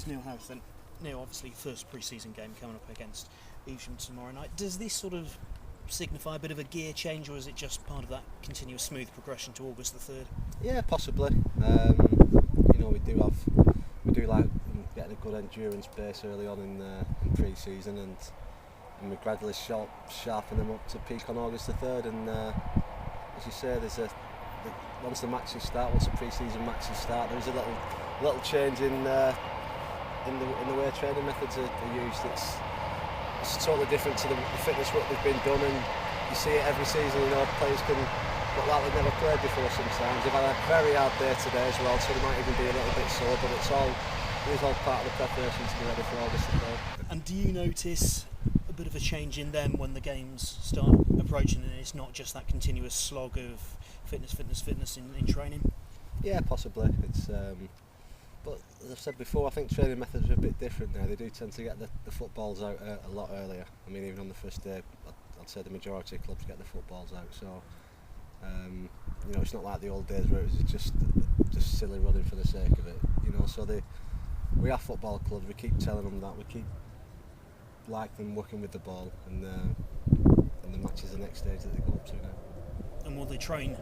It's Neil Howarth. And Neil, obviously, first pre-season game coming up against Evesham tomorrow night. Does this sort of signify a bit of a gear change, or is it just part of that continuous smooth progression to August the 3rd? Yeah, possibly. We do like getting a good endurance base early on in pre-season, and we gradually sharpen them up to peak on August the 3rd. And as you say, once the matches start, once the pre-season matches start, there's a little change in the way training methods are used. It's totally different to the fitness work they've been done, and you see it every season. Players can look like they've never played before sometimes. They've had a very hard day today as well, so they might even be a little bit sore, but it is all part of the preparation to be ready for August the 3rd. And do you notice a bit of a change in them when the games start approaching, and it's not just that continuous slog of fitness in training? Yeah, possibly. But as I've said before, I think training methods are a bit different now. They do tend to get the footballs out a lot earlier. I mean, even on the first day, I'd say the majority of clubs get the footballs out. So, it's not like the old days where it was just silly running for the sake of it. So we are football clubs. We keep telling them that. We keep like them working with the ball, and the match is the next stage that they go up to now. And will they train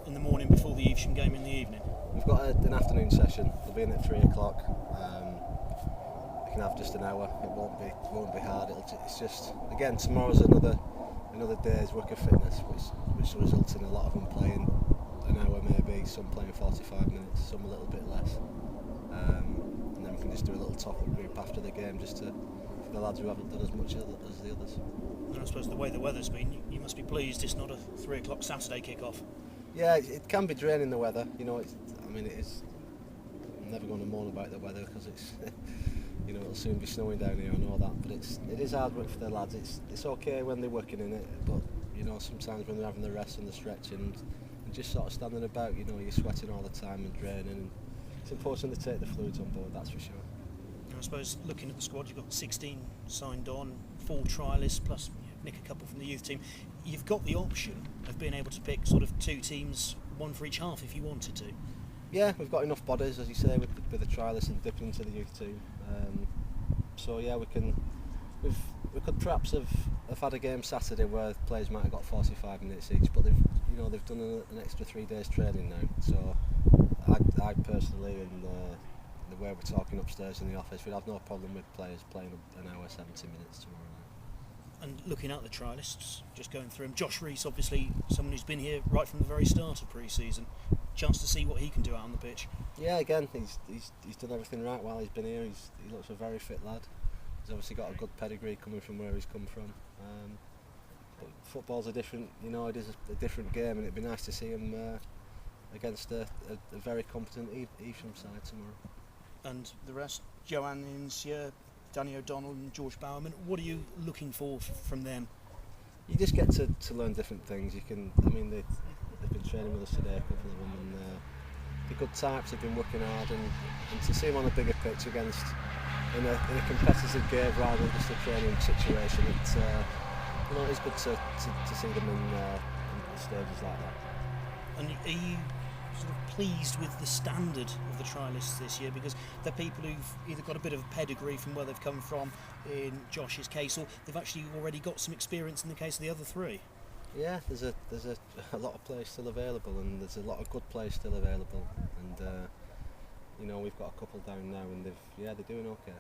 in the morning before the Evesham game in the evening? We've got an afternoon session. They'll be in at 3 o'clock. They can have just an hour. It won't be hard. It's just, again, tomorrow's another day's work of fitness, which results in a lot of them playing an hour maybe, some playing 45 minutes, some a little bit less. And then we can just do a little top-up group after the game, just for the lads who haven't done as much as the others. And I suppose the way the weather's been, you must be pleased it's not a 3 o'clock Saturday kick-off. Yeah, it can be draining, the weather. It is. I'm never going to moan about the weather because it's, it'll soon be snowing down here and all that. But it is hard work for the lads. It's okay when they're working in it, but sometimes when they're having the rest and the stretching and just sort of standing about, you're sweating all the time and draining. And it's important to take the fluids on board, that's for sure. And I suppose looking at the squad, you've got 16 signed on, 4 trialists plus nick a couple from the youth team. You've got the option of being able to pick sort of 2 teams, 1 for each half if you wanted to. Yeah, we've got enough bodies, as you say, with the trialists and dipping into the youth team. So yeah, we could perhaps have had a game Saturday where players might have got 45 minutes each, but they've done an extra 3 days training now. So I personally, and the way we're talking upstairs in the office, we'd have no problem with players playing an hour 70 minutes tomorrow night. And looking at the trialists, just going through them, Josh Rees, obviously someone who's been here right from the very start of pre-season. Chance to see what he can do out on the pitch. Yeah, again, he's done everything right while he's been here. He looks a very fit lad. He's obviously got a good pedigree coming from where he's come from. But football's it is a different game, and it'd be nice to see him against a very competent Evesham side tomorrow. And the rest, Joanne Insia, Danny O'Donnell and George Bowerman, what are you looking for from them? You just get to learn different things. They've been training with us today, a couple of them, and they're good types. They've been working hard, and to see them on a bigger pitch against in a competitive game rather than just a training situation, it's good to see them in stages like that. And are you sort of pleased with the standard of the trialists this year, because they're people who've either got a bit of a pedigree from where they've come from in Josh's case, or they've actually already got some experience in the case of the other 3? Yeah, there's a lot of players still available, and there's a lot of good players still available, and we've got a couple down now, and they're doing okay.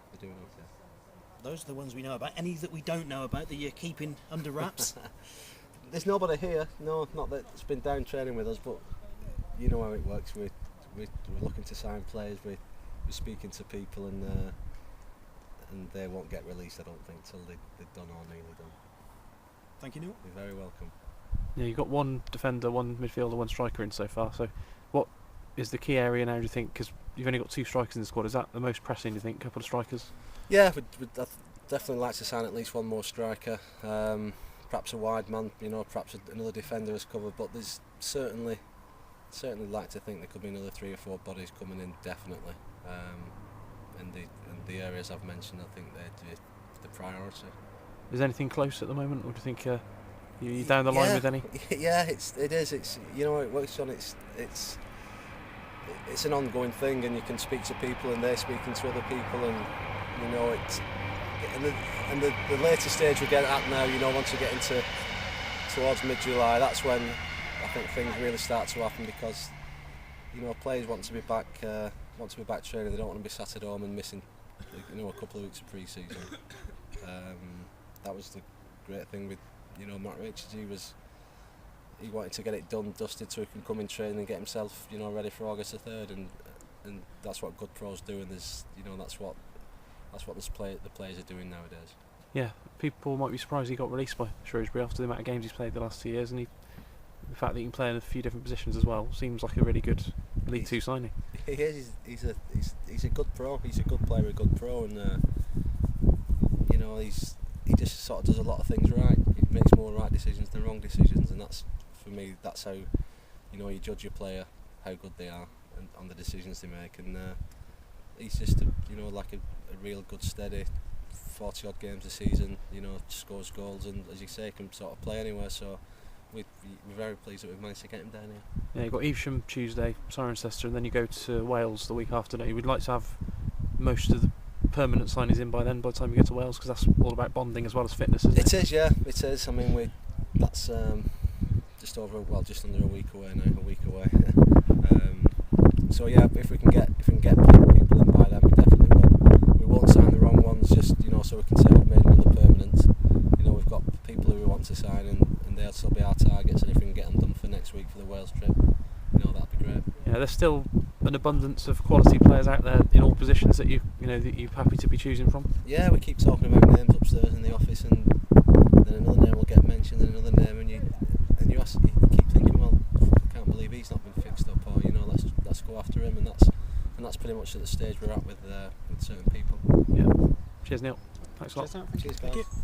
Those are the ones we know about. Any that we don't know about that you're keeping under wraps? There's nobody here. No, not that it's been down training with us, but you know how it works. We're looking to sign players. We're speaking to people, and they won't get released, I don't think, till they're done or nearly done. Thank you, Neil. You're very welcome. Yeah, you've got 1 defender, 1 midfielder, 1 striker in so far. So, what is the key area now, do you think? Because you've only got 2 strikers in the squad. Is that the most pressing, do you think? A couple of strikers? Yeah, we'd definitely like to sign at least 1 more striker. Perhaps a wide man, perhaps another defender as cover. But there's certainly like to think there could be another 3 or 4 bodies coming in, definitely. And the areas I've mentioned, I think they're the priority. Is anything close at the moment, or do you think you're down the line with any? Yeah, it is. It's how it works, John. It's it's an ongoing thing, and you can speak to people, and they're speaking to other people, and you know it's. And the later stage we get at now, you know, once we get into towards mid-July, that's when I think things really start to happen, because you know players want to be back training. They don't want to be sat at home and missing, you know, a couple of weeks of pre-season. That was the great thing with, you know, Matt Richards. He wanted to get it done, dusted, so he can come in training and get himself, you know, ready for August the 3rd, and that's what good pros do, and there's, you know, that's what the players are doing nowadays. Yeah, people might be surprised he got released by Shrewsbury after the amount of games he's played the last 2 years, and the fact that he can play in a few different positions as well seems like a really good League Two signing. He is. He's a good pro. He's a good player, a good pro, and you know he just sort of does a lot of things right. He makes more right decisions than wrong decisions, and that's, for me, that's how, you know, you judge your player, how good they are, and on the decisions they make. And he's just you know, like a real good steady 40 odd games a season, you know, scores goals, and as you say, can sort of play anywhere. So we're very pleased that we've managed to get him down here. Yeah, you've got Evesham Tuesday, Cirencester, and then you go to Wales the week after. We'd like to have most of the permanent signings in by then, by the time you get to Wales, because that's all about bonding as well as fitness, isn't it? It is, yeah, it is. I mean, that's just under a week away now, so yeah, if we can get people in by then, we definitely will. We won't sign the wrong ones, just, you know, so we can say we've made another permanent. You know, we've got people who we want to sign, and they'll still be our targets, and if we can get them done for next week for the Wales trip, you know, that'd be great. Yeah, there's still an abundance of quality players out there in all positions that you're happy to be choosing from. Yeah, we keep talking about names upstairs in the office, and then another name will get mentioned, and another name, and you keep thinking, well, I can't believe he's not been fixed up, or, you know, let's go after him, and that's pretty much at the stage we're at with certain people. Yeah. Cheers, Neil. Thanks a lot. Cheers, guys.